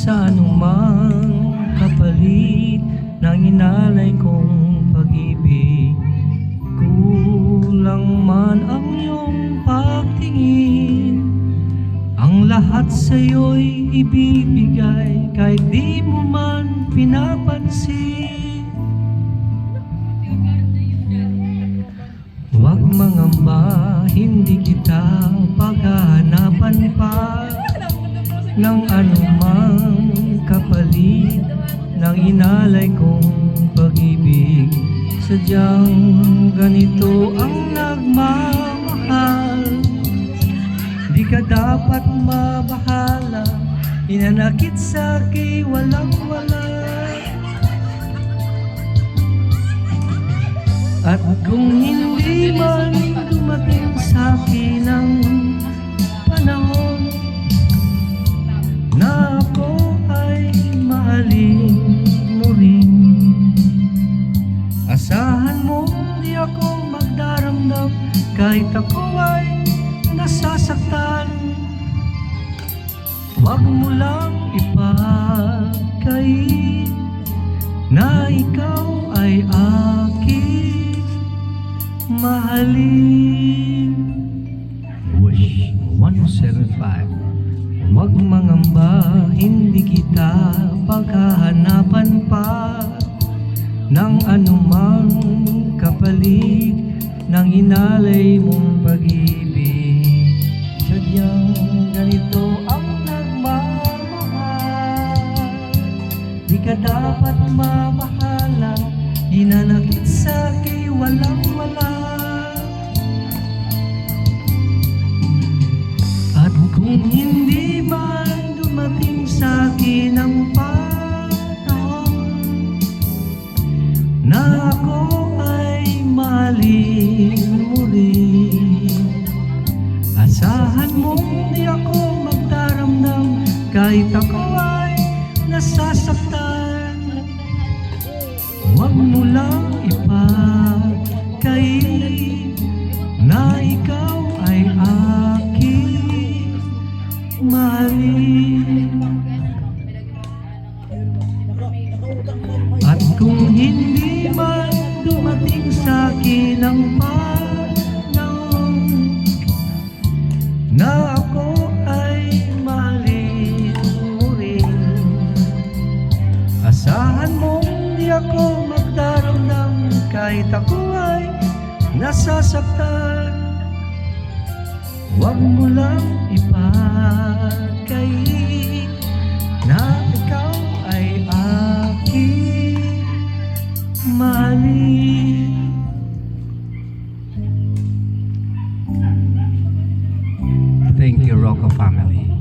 sa anumang kapalit ng inalay kong pag-ibig. Kulang man ang iyong pagtingin, ang lahat sa'yo'y ibibigay kahit di mo man pinapansin. Huwag mangamba, hindi kita paghahanapan pa ng anumang kapalit ng inalay kong pag-ibig. Sadyang ganito ang nagmamahal, di ka dapat mabahala, inanakit sa'ki walang-wala. At kung hindi man dumating sa'kin ang panahon na ako ay mahalin mo rin, asahan mo di ako magdaramdam kahit ako ay nasasaktan. Huwag mo lang ipagkait na ikaw ay aking mahalin. Wish 107.5. Huwag mangamba, hindi kita paghahanapan pa ng anumang kapalit ng inalay mong pag-ibig. Sadyang ganito ang nagmamahal, di ka dapat mamahala, inanakit sa'ki walang-wala. At kung hindi man dumating sa'kin ang panahon na ako ay mahalin mo rin, asahan mong di ako magdaramdam kahit ako ay nasasaktan. Huwag mo lang ipagkait na ikaw ay aking mahalin. At kung hindi man dumating sa'kin ang panahon na ako ay mahalin mo rin, asahan mong di ako magdaramdam kahit ako ay nasasaktan. Huwag mo lang ipagkait na ikaw ay aking mahalin. Thank you, Rocco family.